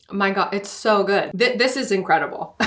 My God, it's so good. This is incredible.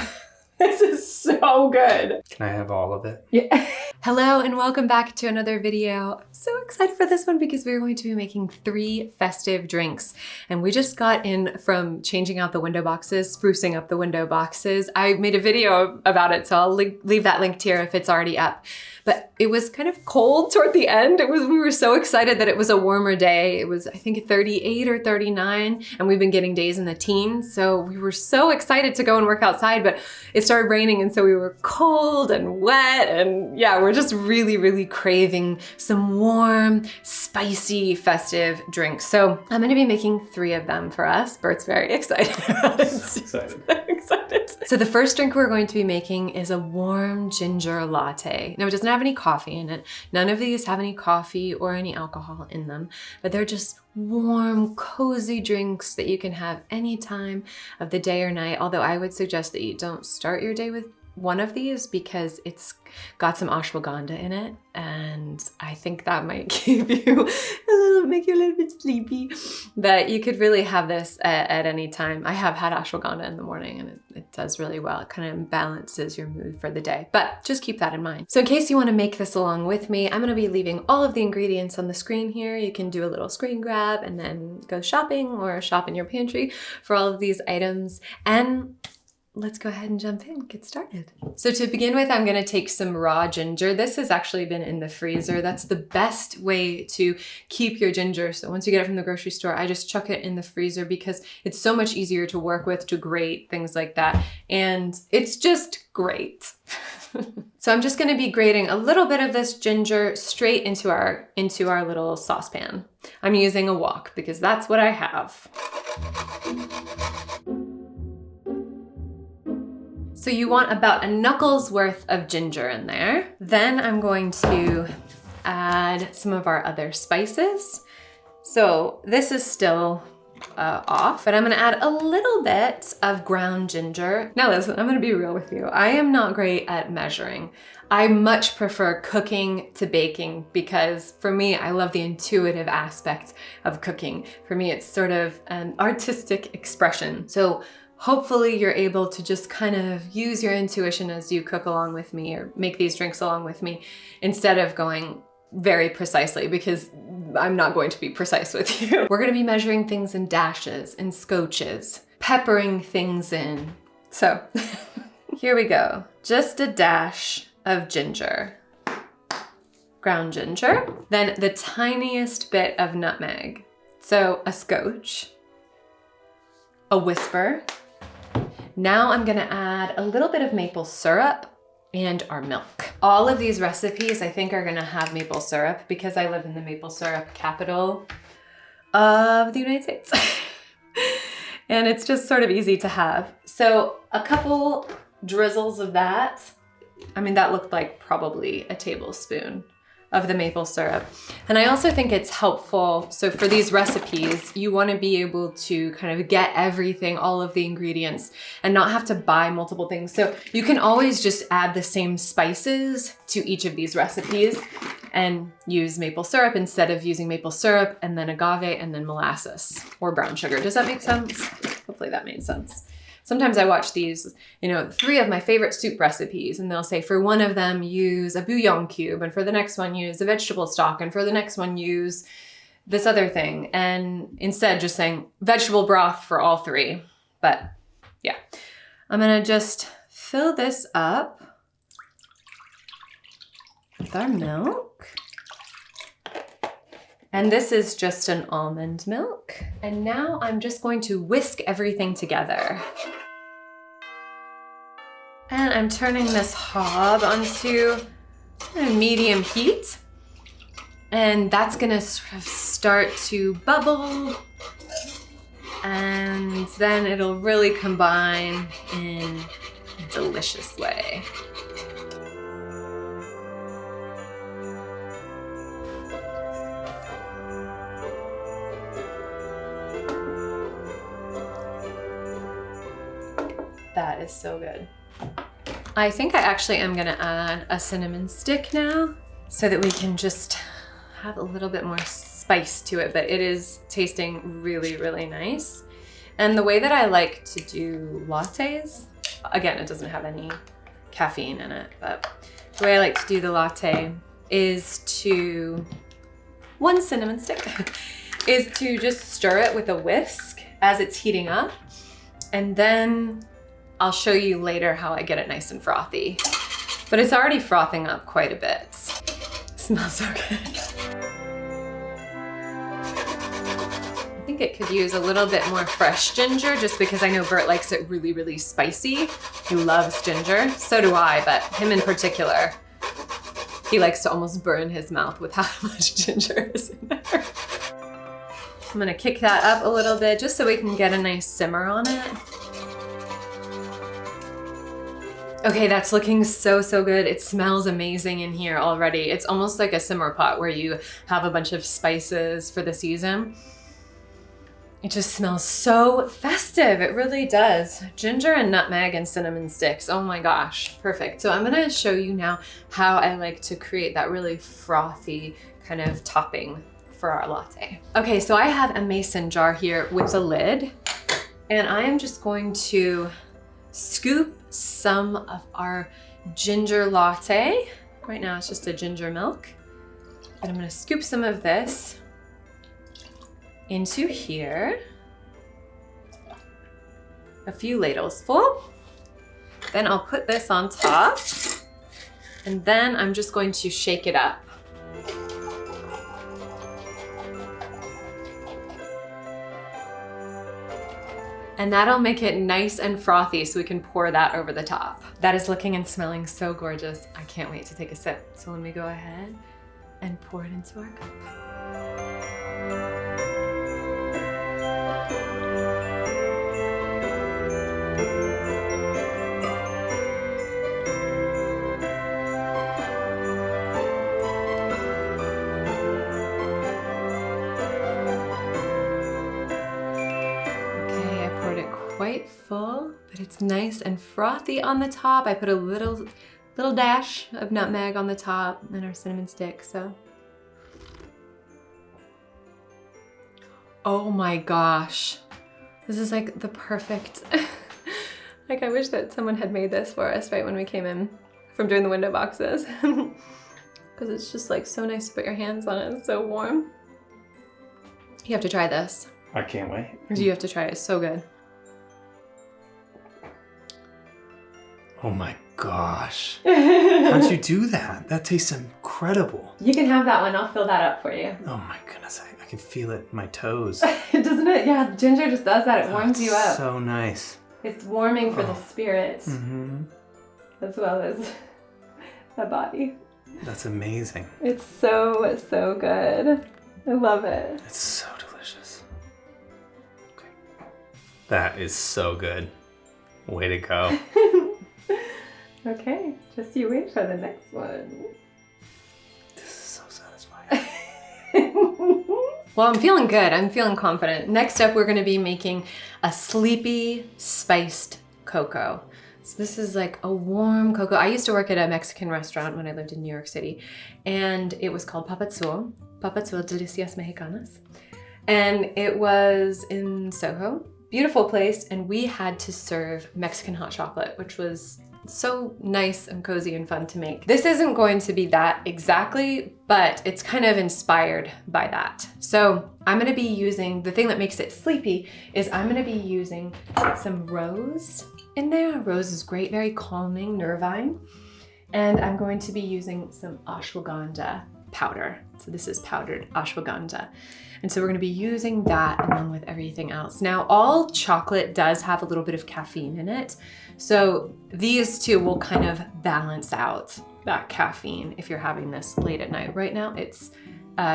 This is so good. Can I have all of it? Yeah. Hello and welcome back to another video. I'm so excited for this one because we're going to be making 3 festive drinks. And we just got in from changing out the window boxes, sprucing up the window boxes. I made a video about it, so I'll leave that linked here if it's already up. But it was kind of cold toward the end. We were so excited that it was a warmer day. It was, I think, 38 or 39, and we've been getting days in the teens. So we were so excited to go and work outside, but it started raining, and so we were cold and wet, and yeah, we're just really, really craving some warm, spicy, festive drinks. So I'm gonna be making 3 of them for us. Bert's very excited about it. Excited. Excited. So the first drink we're going to be making is a warm ginger latte. Now, it doesn't have any coffee in it. None of these have any coffee or any alcohol in them, but they're just warm, cozy drinks that you can have any time of the day or night. Although I would suggest that you don't start your day with one of these because it's got some ashwagandha in it, and I think that might make you a little bit sleepy. But you could really have this at any time. I have had ashwagandha in the morning, and it does really well. It kind of balances your mood for the day, but just keep that in mind. So in case you want to make this along with me, I'm going to be leaving all of the ingredients on the screen here. You can do a little screen grab and then go shopping or shop in your pantry for all of these items. And let's go ahead and jump in, get started. So to begin with, I'm gonna take some raw ginger. This has actually been in the freezer. That's the best way to keep your ginger. So once you get it from the grocery store, I just chuck it in the freezer because it's so much easier to work with, to grate, things like that. And it's just great. So I'm just gonna be grating a little bit of this ginger straight into our little saucepan. I'm using a wok because that's what I have. So you want about a knuckle's worth of ginger in there. Then I'm going to add some of our other spices. So this is still off, but I'm gonna add a little bit of ground ginger. Now listen, I'm gonna be real with you. I am not great at measuring. I much prefer cooking to baking because for me, I love the intuitive aspect of cooking. For me, it's sort of an artistic expression. So hopefully you're able to just kind of use your intuition as you cook along with me or make these drinks along with me instead of going very precisely, because I'm not going to be precise with you. We're gonna be measuring things in dashes and scotches, peppering things in. So here we go. Just a dash of ginger, ground ginger, then the tiniest bit of nutmeg. So a scotch, a whisper. Now I'm gonna add a little bit of maple syrup and our milk. All of these recipes I think are gonna have maple syrup because I live in the maple syrup capital of the United States. And it's just sort of easy to have. So a couple drizzles of that. I mean, that looked like probably a tablespoon of the maple syrup. And I also think it's helpful, so for these recipes, you wanna be able to kind of get everything, all of the ingredients, and not have to buy multiple things. So you can always just add the same spices to each of these recipes and use maple syrup instead of using maple syrup and then agave and then molasses or brown sugar. Does that make sense? Hopefully that made sense. Sometimes I watch these, 3 of my favorite soup recipes, and they'll say for one of them use a bouillon cube, and for the next one use a vegetable stock, and for the next one use this other thing. And instead just saying vegetable broth for all 3. But yeah, I'm gonna just fill this up with our milk. And this is just an almond milk. And now I'm just going to whisk everything together. And I'm turning this hob onto medium heat. And that's gonna sort of start to bubble. And then it'll really combine in a delicious way. That is so good. I think I actually am gonna add a cinnamon stick now so that we can just have a little bit more spice to it, but it is tasting really, really nice. And the way that I like to do lattes, again, it doesn't have any caffeine in it, but the way I like to do the latte is to, one cinnamon stick, is to just stir it with a whisk as it's heating up. And then I'll show you later how I get it nice and frothy. But it's already frothing up quite a bit. It smells so good. I think it could use a little bit more fresh ginger just because I know Burt likes it really, really spicy. He loves ginger, so do I, but him in particular, he likes to almost burn his mouth with how much ginger is in there. I'm gonna kick that up a little bit just so we can get a nice simmer on it. Okay, that's looking so, so good. It smells amazing in here already. It's almost like a simmer pot where you have a bunch of spices for the season. It just smells so festive. It really does. Ginger and nutmeg and cinnamon sticks. Oh my gosh, perfect. So I'm gonna show you now how I like to create that really frothy kind of topping for our latte. Okay, so I have a mason jar here with a lid, and I am just going to scoop some of our ginger latte. Right now it's just a ginger milk. And I'm gonna scoop some of this into here. A few ladles full. Then I'll put this on top. And then I'm just going to shake it up. And that'll make it nice and frothy so we can pour that over the top. That is looking and smelling so gorgeous. I can't wait to take a sip. So let me go ahead and pour it into our cup. Quite full, but it's nice and frothy on the top. I put a little dash of nutmeg on the top and our cinnamon stick, so. Oh my gosh. This is like the perfect, like I wish that someone had made this for us right when we came in from doing the window boxes. Because it's just like so nice to put your hands on it. It's so warm. You have to try this. I can't wait. You have to try it, it's so good. Oh my gosh. How'd you do that? That tastes incredible. You can have that one. I'll fill that up for you. Oh my goodness. I can feel it in my toes. Doesn't it? Yeah, ginger just does that. It warms you up. So nice. It's warming for the spirit as well as the body. That's amazing. It's so, so good. I love it. It's so delicious. Okay. That is so good. Way to go. Okay, just you wait for the next one. This is so satisfying. Well, I'm feeling good. I'm feeling confident. Next up, we're gonna be making a sleepy spiced cocoa. So this is like a warm cocoa. I used to work at a Mexican restaurant when I lived in New York City, and it was called Papazul Delicias Mexicanas. And it was in Soho. Beautiful place, and we had to serve Mexican hot chocolate, which was so nice and cozy and fun to make. This isn't going to be that exactly, but it's kind of inspired by that. So I'm gonna be using, the thing that makes it sleepy is I'm gonna be using some rose in there. Rose is great, very calming, nervine. And I'm going to be using some ashwagandha powder. So this is powdered ashwagandha. And so we're gonna be using that along with everything else. Now, all chocolate does have a little bit of caffeine in it. So these two will kind of balance out that caffeine if you're having this late at night. Right now, it's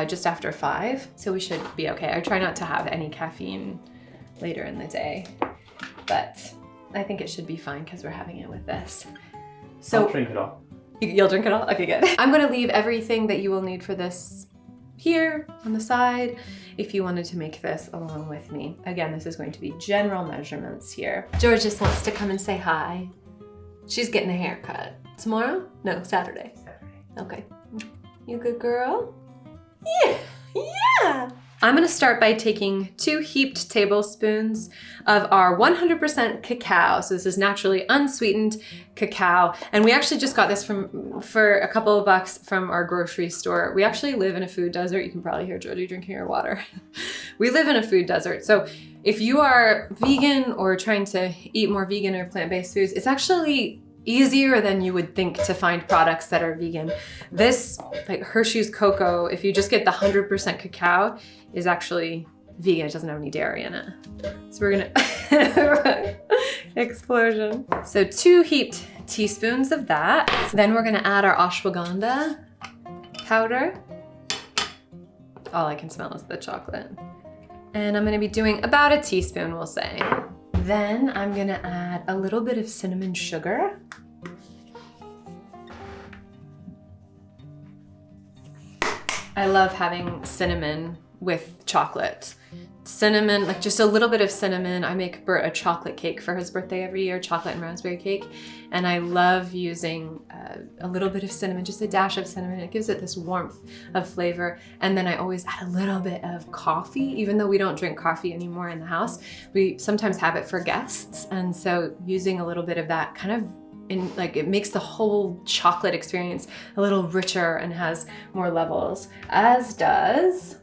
just after 5, so we should be okay. I try not to have any caffeine later in the day, but I think it should be fine because we're having it with this. So I'll drink it all. You'll drink it all? Okay, good. I'm gonna leave everything that you will need for this here on the side if you wanted to make this along with me. Again, this is going to be general measurements here. George just wants to come and say hi. She's getting a haircut. Tomorrow? No, Saturday. Saturday. Okay. You good girl? Yeah, yeah. I'm gonna start by taking 2 heaped tablespoons of our 100% cacao. So this is naturally unsweetened cacao. And we actually just got this for a couple of bucks from our grocery store. We actually live in a food desert. You can probably hear Jody drinking her water. We live in a food desert. So if you are vegan or trying to eat more vegan or plant-based foods, it's actually easier than you would think to find products that are vegan. This, like Hershey's cocoa, if you just get the 100% cacao, is actually vegan. It doesn't have any dairy in it. So we're gonna, explosion. So 2 heaped teaspoons of that. Then we're gonna add our ashwagandha powder. All I can smell is the chocolate. And I'm gonna be doing about a teaspoon, we'll say. Then I'm gonna add a little bit of cinnamon sugar. I love having cinnamon with chocolate. Cinnamon, like just a little bit of cinnamon. I make Burt a chocolate cake for his birthday every year, chocolate and raspberry cake. And I love using a little bit of cinnamon, just a dash of cinnamon. It gives it this warmth of flavor. And then I always add a little bit of coffee, even though we don't drink coffee anymore in the house. We sometimes have it for guests. And so using a little bit of that kind of it makes the whole chocolate experience a little richer and has more levels, as does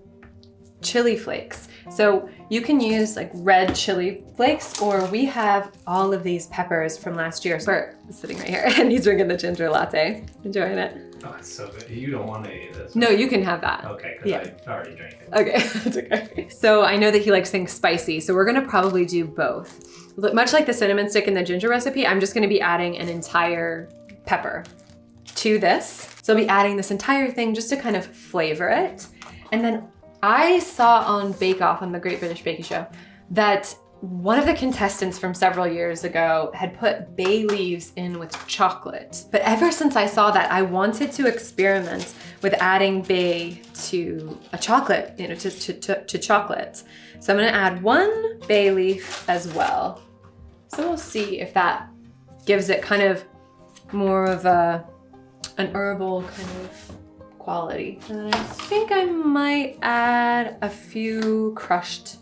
chili flakes. So you can use like red chili flakes, or we have all of these peppers from last year. Burt is sitting right here and he's drinking the ginger latte, enjoying it. Oh, it's so good. You don't want any of this. No, you can have that. Okay, because I already drank it. Okay, that's okay. So I know that he likes things spicy, so we're gonna probably do both. Much like the cinnamon stick and the ginger recipe, I'm just gonna be adding an entire pepper to this. So I'll be adding this entire thing just to kind of flavor it. And then I saw on Bake Off, on the Great British Baking Show, that one of the contestants from several years ago had put bay leaves in with chocolate. But ever since I saw that, I wanted to experiment with adding bay to a chocolate, to chocolate. So I'm gonna add 1 bay leaf as well. So we'll see if that gives it kind of more of an herbal kind of quality. And then I think I might add a few crushed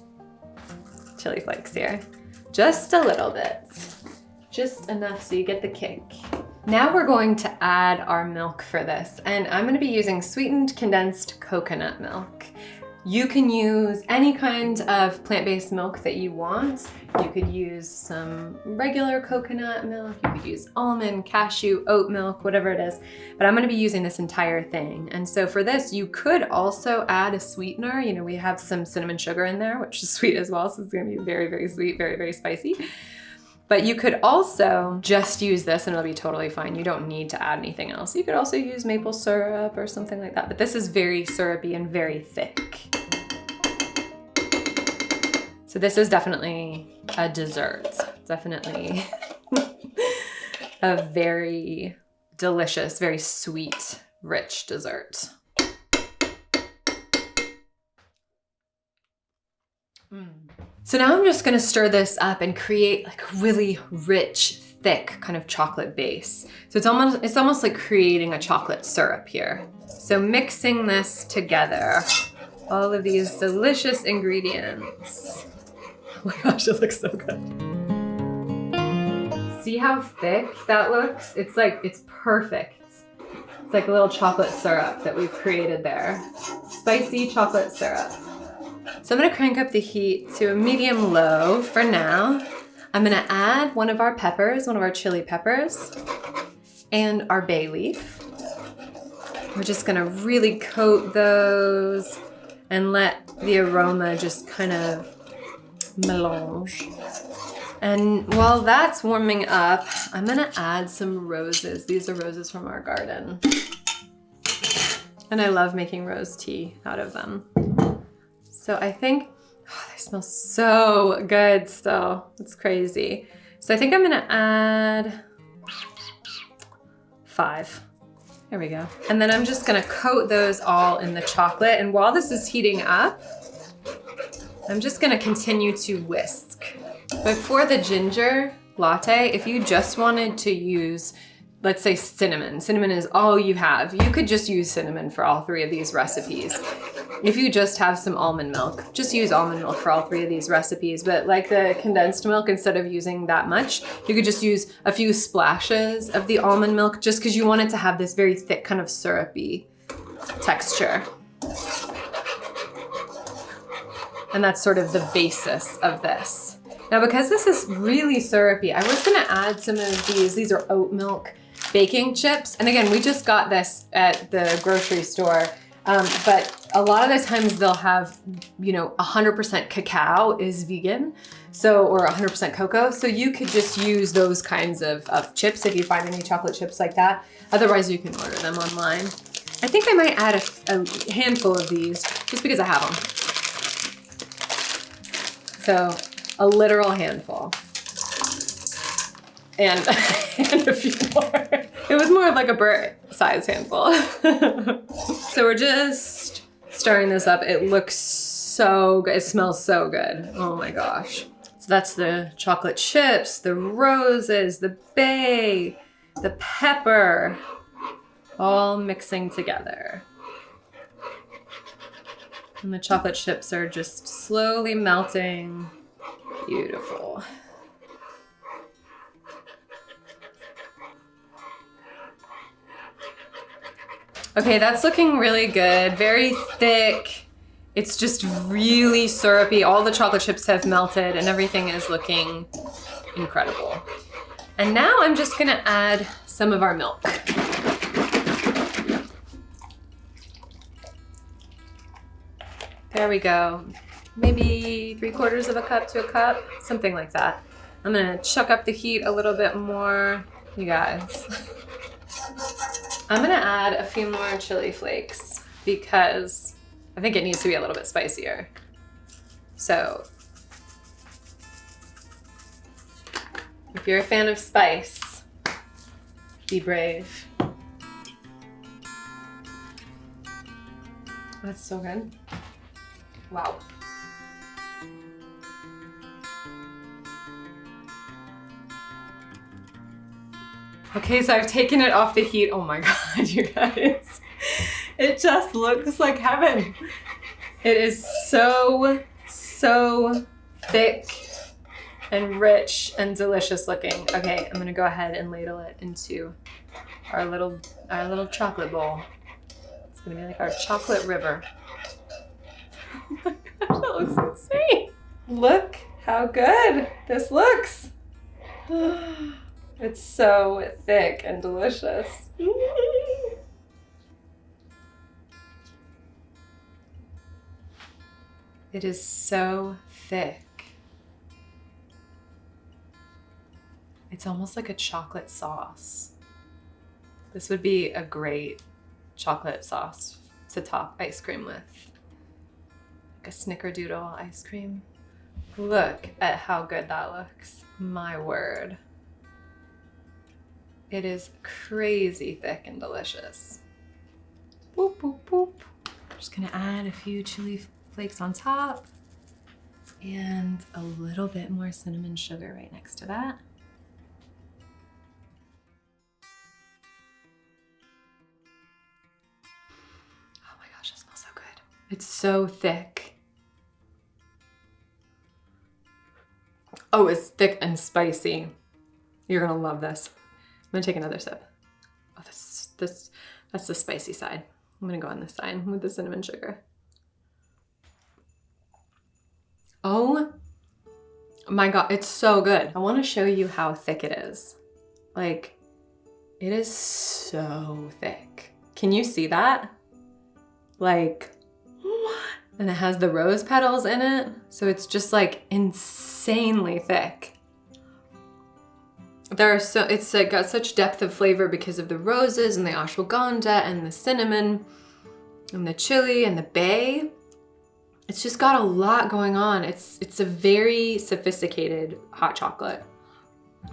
chili flakes here. Just a little bit. Just enough so you get the kick. Now we're going to add our milk for this, and I'm gonna be using sweetened condensed coconut milk. You can use any kind of plant-based milk that you want. You could use some regular coconut milk, you could use almond, cashew, oat milk, whatever it is, but I'm gonna be using this entire thing. And so for this, you could also add a sweetener. You know, we have some cinnamon sugar in there, which is sweet as well, so it's gonna be very, very sweet, very, very spicy. But you could also just use this and it'll be totally fine. You don't need to add anything else. You could also use maple syrup or something like that, but this is very syrupy and very thick. So this is definitely a dessert. Definitely a very delicious, very sweet, rich dessert. So now I'm just gonna stir this up and create like a really rich, thick kind of chocolate base. So it's almost like creating a chocolate syrup here. So mixing this together, all of these delicious ingredients. Oh my gosh, it looks so good. See how thick that looks? It's perfect. It's like a little chocolate syrup that we've created there. Spicy chocolate syrup. So I'm gonna crank up the heat to a medium low for now. I'm gonna add one of our peppers, one of our chili peppers, and our bay leaf. We're just gonna really coat those and let the aroma just kind of melange. And while that's warming up, I'm gonna add some roses. These are roses from our garden. And I love making rose tea out of them. So I think, oh, they smell so good still. It's crazy. So I think I'm gonna add 5. There we go. And then I'm just gonna coat those all in the chocolate. And while this is heating up, I'm just gonna continue to whisk. But for the ginger latte, if you just wanted to use, let's say cinnamon is all you have. You could just use cinnamon for all 3 of these recipes. If you just have some almond milk, just use almond milk for all 3 of these recipes. But like the condensed milk, instead of using that much, you could just use a few splashes of the almond milk just because you want it to have this very thick kind of syrupy texture. And that's sort of the basis of this. Now, because this is really syrupy, I was gonna add some of these are oat milk baking chips. And again, we just got this at the grocery store. But a lot of the times they'll have, 100% cacao is vegan, or 100% cocoa. So you could just use those kinds of chips if you find any chocolate chips like that. Otherwise, you can order them online. I think I might add a handful of these just because I have them. So a literal handful. And, and a few more. It was more of like a Burt size handful. So we're just stirring this up. It looks so good. It smells so good. Oh my gosh. So that's the chocolate chips, the roses, the bay, the pepper, all mixing together. And the chocolate chips are just slowly melting. Beautiful. Okay, that's looking really good. Very thick. It's just really syrupy. All the chocolate chips have melted and everything is looking incredible. And now I'm just gonna add some of our milk. There we go. Maybe 3/4 of a cup to a cup, something like that. I'm gonna chuck up the heat a little bit more, you guys. I'm gonna add a few more chili flakes because I think it needs to be a little bit spicier. So, if you're a fan of spice, be brave. That's so good. Wow. Okay, so I've taken it off the heat. Oh my God, you guys. It just looks like heaven. It is so, so thick and rich and delicious looking. Okay, I'm gonna go ahead and ladle it into our little chocolate bowl. It's gonna be like our chocolate river. Oh my gosh, that looks insane. Look how good this looks. It's so thick and delicious. It is so thick. It's almost like a chocolate sauce. This would be a great chocolate sauce to top ice cream with. Like a snickerdoodle ice cream. Look at how good that looks. My word. It is crazy thick and delicious. Boop, boop, boop. I'm just gonna add a few chili flakes on top and a little bit more cinnamon sugar right next to that. Oh my gosh, it smells so good. It's so thick. Oh, it's thick and spicy. You're gonna love this. I'm gonna take another sip. Oh, that's the spicy side. I'm gonna go on this side with the cinnamon sugar. Oh my God, it's so good. I wanna show you how thick it is. Like, it is so thick. Can you see that? Like, what? And it has the rose petals in it. So it's just like insanely thick. It's like got such depth of flavor because of the roses and the ashwagandha and the cinnamon and the chili and the bay. It's just got a lot going on. It's a very sophisticated hot chocolate.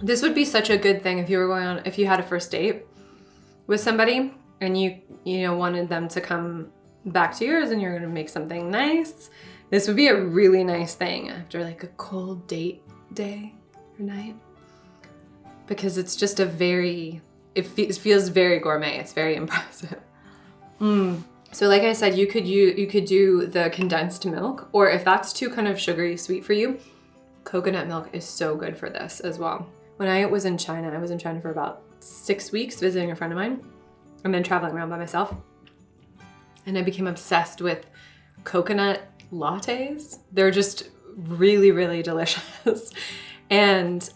This would be such a good thing if you had a first date with somebody and you wanted them to come back to yours and you're gonna make something nice. This would be a really nice thing after like a cold date day or night. Because it's just it feels very gourmet. It's very impressive. So like I said, you could do the condensed milk, or if that's too kind of sugary sweet for you, coconut milk is so good for this as well. When I was in China for about 6 weeks visiting a friend of mine and then traveling around by myself. And I became obsessed with coconut lattes. They're just really, really delicious. And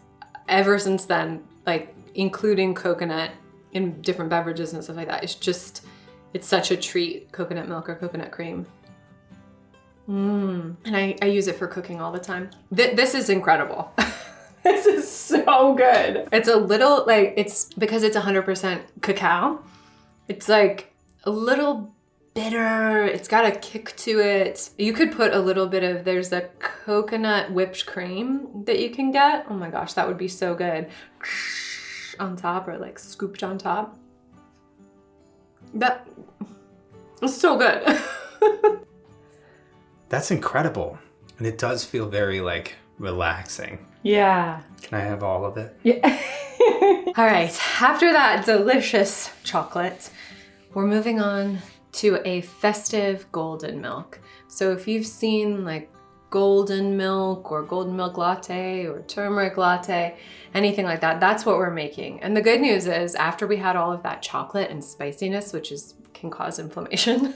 ever since then, like including coconut in different beverages and stuff like that, it's such a treat, coconut milk or coconut cream. And I use it for cooking all the time. This is incredible. This is so good. It's a little like, it's because it's 100% cacao. It's like a little bitter. It's got a kick to it. You could put a little bit of, there's a coconut whipped cream that you can get. Oh my gosh, that would be so good. On top, or like scooped on top. That is so good. That's incredible. And it does feel very like relaxing. Yeah. Can I have all of it? Yeah. All right, after that delicious chocolate, we're moving on to a festive golden milk. So if you've seen like golden milk or golden milk latte or turmeric latte, anything like that, that's what we're making. And the good news is after we had all of that chocolate and spiciness, which can cause inflammation,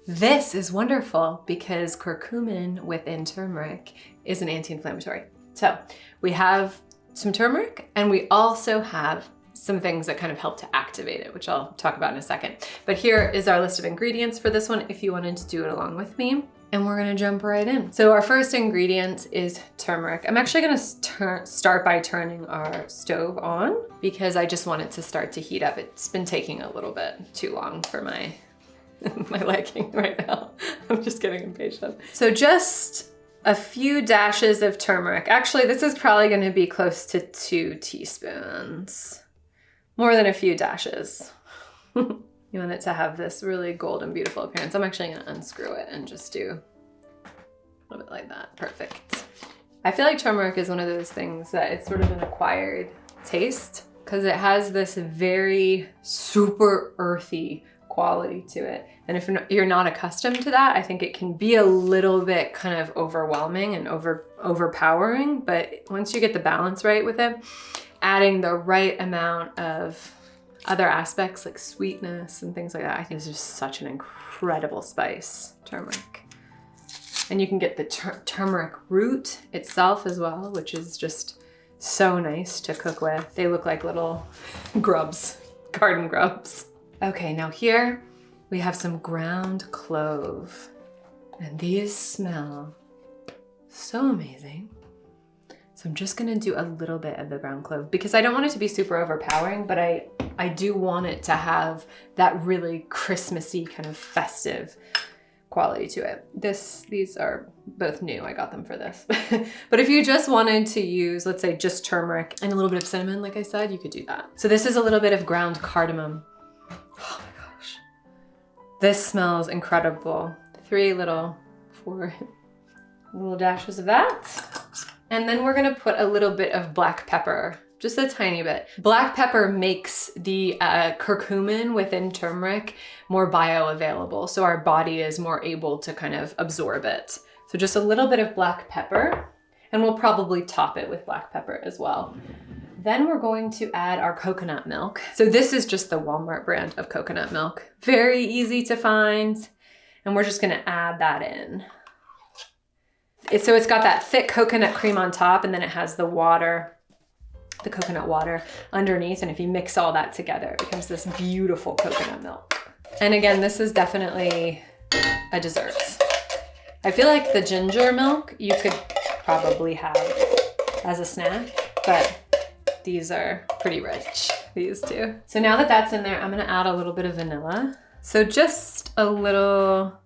this is wonderful because curcumin within turmeric is an anti-inflammatory. So we have some turmeric and we also have some things that kind of help to activate it, which I'll talk about in a second. But here is our list of ingredients for this one if you wanted to do it along with me. And we're gonna jump right in. So our first ingredient is turmeric. I'm actually gonna start by turning our stove on because I just want it to start to heat up. It's been taking a little bit too long for my liking right now. I'm just getting impatient. So just a few dashes of turmeric. Actually, this is probably gonna be close to 2 teaspoons. More than a few dashes. You want it to have this really golden, beautiful appearance. I'm actually gonna unscrew it and just do a little bit like that. Perfect. I feel like turmeric is one of those things that it's sort of an acquired taste because it has this very super earthy quality to it. And if you're not accustomed to that, I think it can be a little bit kind of overwhelming and overpowering. But once you get the balance right with it, adding the right amount of other aspects like sweetness and things like that, I think is just such an incredible spice, turmeric. And you can get the turmeric root itself as well, which is just so nice to cook with. They look like little grubs, garden grubs. Okay, now here we have some ground clove. And these smell so amazing. So I'm just gonna do a little bit of the ground clove because I don't want it to be super overpowering, but I do want it to have that really Christmassy kind of festive quality to it. These are both new, I got them for this. But if you just wanted to use, let's say just turmeric and a little bit of cinnamon, like I said, you could do that. So this is a little bit of ground cardamom. Oh my gosh. This smells incredible. 4 little dashes of that. And then we're gonna put a little bit of black pepper, just a tiny bit. Black pepper makes the curcumin within turmeric more bioavailable, so our body is more able to kind of absorb it. So just a little bit of black pepper, and we'll probably top it with black pepper as well. Then we're going to add our coconut milk. So this is just the Walmart brand of coconut milk. Very easy to find, and we're just gonna add that in. So it's got that thick coconut cream on top, and then it has the water, the coconut water underneath. And if you mix all that together, it becomes this beautiful coconut milk. And again, this is definitely a dessert. I feel like the ginger milk you could probably have as a snack, but these are pretty rich, these two. So now that that's in there, I'm gonna add a little bit of vanilla. So just a little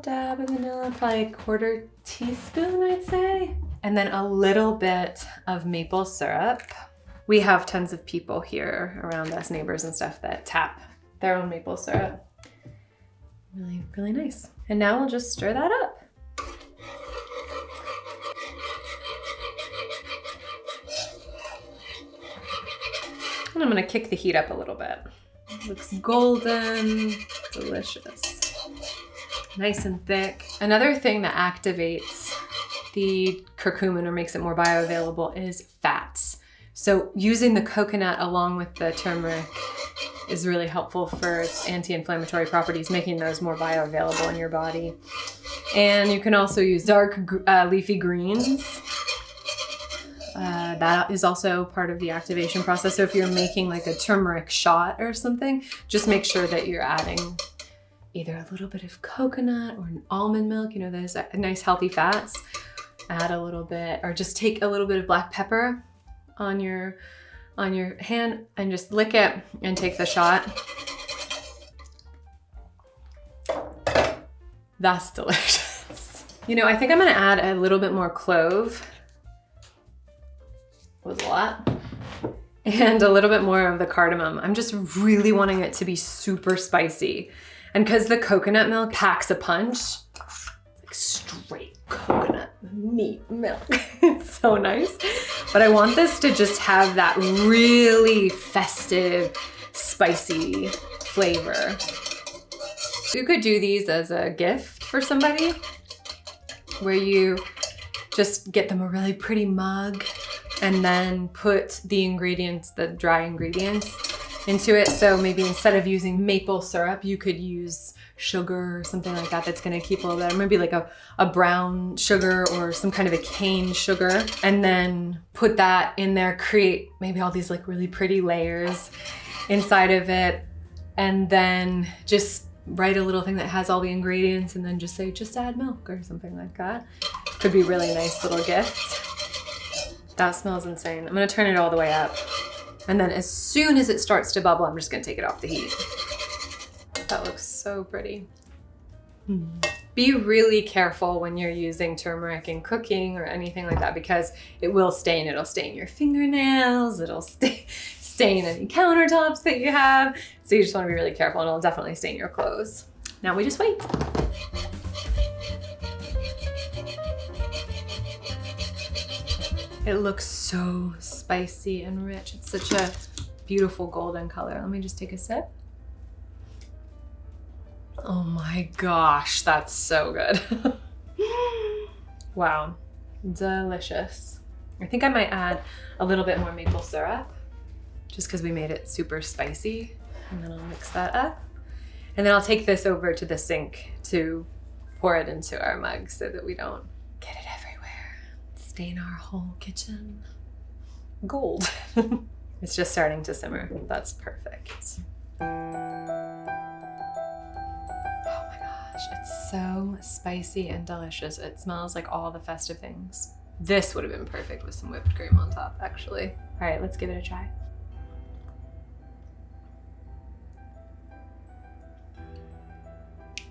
dab of vanilla, probably a 1/4 teaspoon, I'd say. And then a little bit of maple syrup. We have tons of people here around us, neighbors and stuff, that tap their own maple syrup. Really, really nice. And now we'll just stir that up. And I'm gonna kick the heat up a little bit. It looks golden. delicious. Nice and thick. Another thing that activates the curcumin or makes it more bioavailable is fats. So using the coconut along with the turmeric is really helpful for its anti-inflammatory properties, making those more bioavailable in your body. And you can also use dark leafy greens. That is also part of the activation process. So if you're making like a turmeric shot or something, just make sure that you're adding either a little bit of coconut or an almond milk, you know, those nice healthy fats. Add a little bit, or just take a little bit of black pepper on your hand and just lick it and take the shot. That's delicious. You know, I think I'm gonna add a little bit more clove. Was a lot. And a little bit more of the cardamom. I'm just really wanting it to be super spicy. And because the coconut milk packs a punch, like straight coconut meat milk. It's so nice. But I want this to just have that really festive, spicy flavor. You could do these as a gift for somebody, where you just get them a really pretty mug and then put the ingredients, the dry ingredients, into it. So maybe instead of using maple syrup, you could use sugar or something like that that's gonna keep a little bit, maybe like a brown sugar or some kind of a cane sugar, and then put that in there, create maybe all these like really pretty layers inside of it, and then just write a little thing that has all the ingredients and then just say, just add milk or something like that. Could be a really nice little gift. That smells insane. I'm gonna turn it all the way up. And then as soon as it starts to bubble, I'm just gonna take it off the heat. That looks so pretty. Be really careful when you're using turmeric in cooking or anything like that, because it will stain. It'll stain your fingernails, it'll stain any countertops that you have. So you just wanna be really careful, and it'll definitely stain your clothes. Now we just wait. It looks so spicy and rich. It's such a beautiful golden color. Let me just take a sip. Oh my gosh, that's so good. Wow, delicious. I think I might add a little bit more maple syrup just because we made it super spicy. And then I'll mix that up. And then I'll take this over to the sink to pour it into our mug so that we don't get it everywhere. Stain our whole kitchen gold. It's just starting to simmer. That's perfect. Oh my gosh, it's so spicy and delicious. It smells like all the festive things. This would have been perfect with some whipped cream on top, actually. All right, let's give it a try.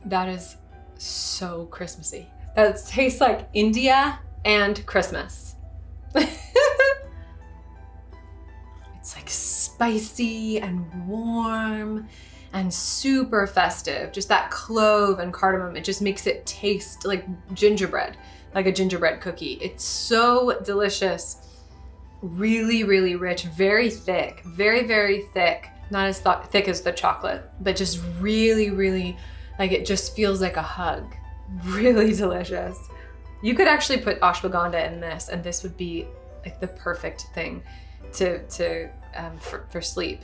That is so Christmassy. That tastes like India and Christmas. It's like spicy and warm and super festive. Just that clove and cardamom, it just makes it taste like gingerbread, like a gingerbread cookie. It's so delicious. Really, really rich, very thick, very, very thick. Not as thick as the chocolate, but just really, really, like it just feels like a hug. Really delicious. You could actually put ashwagandha in this, and this would be like the perfect thing for sleep.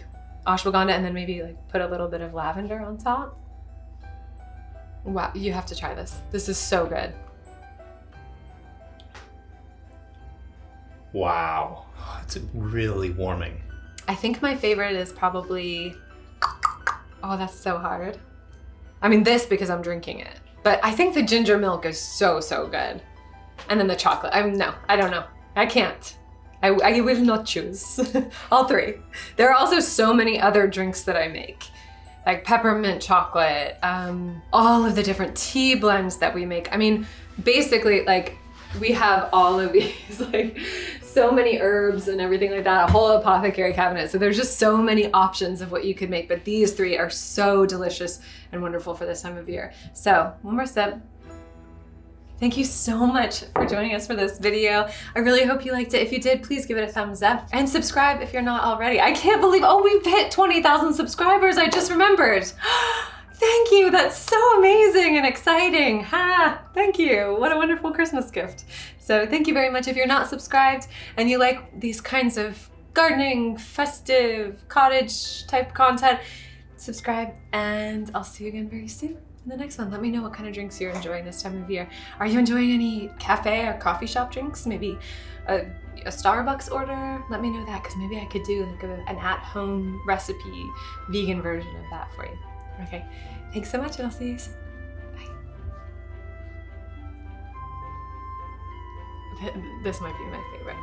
Ashwagandha, and then maybe like put a little bit of lavender on top. Wow, you have to try this. This is so good. Wow, it's really warming. I think my favorite is probably, oh, that's so hard. I mean this because I'm drinking it. But I think the ginger milk is so, so good. And then the chocolate, no, I don't know. I can't. I will not choose. All three. There are also so many other drinks that I make, like peppermint chocolate, all of the different tea blends that we make. I mean, basically, like, we have all of these, like, so many herbs and everything like that, a whole apothecary cabinet. So there's just so many options of what you could make, but these three are so delicious and wonderful for this time of year. So one more sip. Thank you so much for joining us for this video. I really hope you liked it. If you did, please give it a thumbs up and subscribe if you're not already. I can't believe, oh, we've hit 20,000 subscribers. I just remembered. Thank you. That's so amazing and exciting. Ha! Thank you. What a wonderful Christmas gift. So thank you very much. If you're not subscribed and you like these kinds of gardening, festive, cottage type content, subscribe, and I'll see you again very soon in the next one. Let me know what kind of drinks you're enjoying this time of year. Are you enjoying any cafe or coffee shop drinks? Maybe a Starbucks order? Let me know that, because maybe I could do like an at-home recipe, vegan version of that for you. Okay, thanks so much, and I'll see you soon. Bye. This might be my favorite.